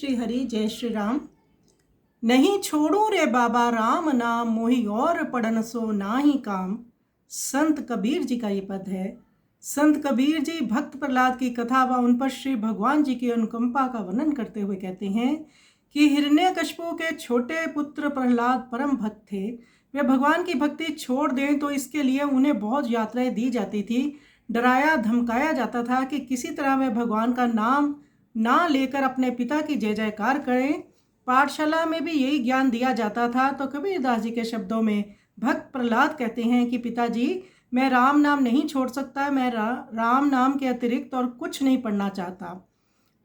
श्री हरि जय श्री राम। नहीं छोड़ू रे बाबा राम नाम, मोहि और पढ़न सो नाही काम। संत कबीर जी का ये पद है। संत कबीर जी भक्त प्रहलाद की कथा व उन पर श्री भगवान जी की अनुकंपा का वर्णन करते हुए कहते हैं कि हिरण्यकशिपु के छोटे पुत्र प्रहलाद परम भक्त थे। वे भगवान की भक्ति छोड़ दें तो इसके लिए उन्हें बहुत यात्राएं दी जाती थी। डराया धमकाया जाता था कि किसी तरह वे भगवान का नाम ना लेकर अपने पिता की जय जयकार करें। पाठशाला में भी यही ज्ञान दिया जाता था। तो कबीरदास जी के शब्दों में भक्त प्रहलाद कहते हैं कि पिताजी, मैं राम नाम नहीं छोड़ सकता। मैं राम नाम के अतिरिक्त और कुछ नहीं पढ़ना चाहता।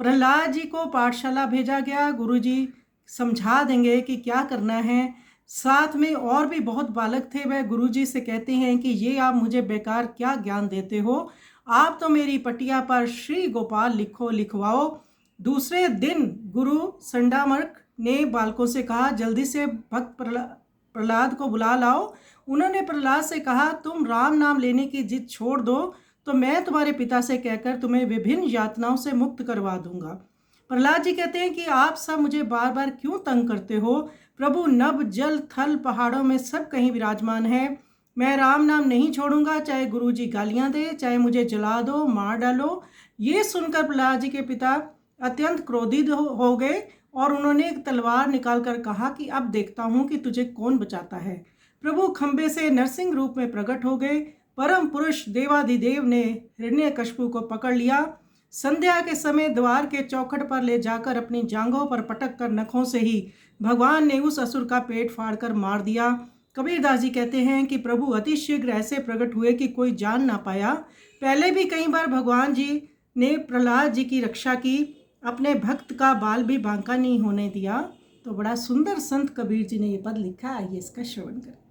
प्रहलाद जी को पाठशाला भेजा गया। गुरुजी समझा देंगे कि क्या करना है। साथ में और भी बहुत बालक थे। वह गुरुजी से कहते हैं कि ये आप मुझे बेकार क्या ज्ञान देते हो, आप तो मेरी पटिया पर श्री गोपाल लिखवाओ। दूसरे दिन गुरु संडामर्क ने बालकों से कहा, जल्दी से भक्त प्रहलाद को बुला लाओ। उन्होंने प्रहलाद से कहा, तुम राम नाम लेने की जिद छोड़ दो तो मैं तुम्हारे पिता से कहकर तुम्हें विभिन्न यातनाओं से मुक्त करवा दूंगा। प्रहलाद जी कहते हैं कि आप सब मुझे बार बार क्यों तंग करते हो। प्रभु नभ जल थल पहाड़ों में सब कहीं विराजमान है। मैं राम नाम नहीं छोड़ूंगा, चाहे गुरुजी गालियां दे, चाहे मुझे जला दो, मार डालो। ये सुनकर प्रहलाद जी के पिता अत्यंत क्रोधित हो गए और उन्होंने एक तलवार निकालकर कहा कि अब देखता हूं कि तुझे कौन बचाता है। प्रभु खंबे से नरसिंह रूप में प्रकट हो गए। परम पुरुष देवाधिदेव ने हिरण्यकशिपु को पकड़ लिया। संध्या के समय द्वार के चौखट पर ले जाकर अपनी जांघों पर पटक कर नखों से ही भगवान ने उस असुर का पेट फाड़कर मार दिया। कबीरदास जी कहते हैं कि प्रभु अति शीघ्र ऐसे प्रकट हुए कि कोई जान ना पाया। पहले भी कई बार भगवान जी ने प्रहलाद जी की रक्षा की, अपने भक्त का बाल भी बांका नहीं होने दिया। तो बड़ा सुंदर संत कबीर जी ने ये पद लिखा। आइए इसका श्रवण करें।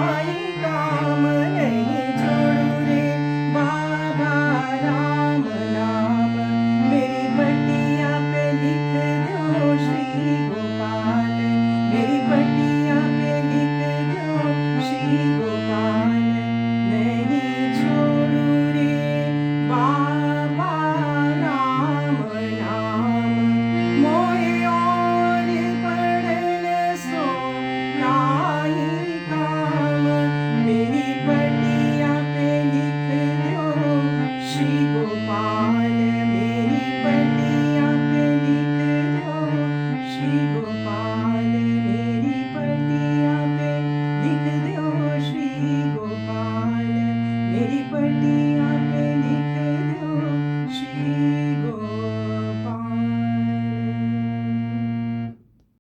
नाई काम।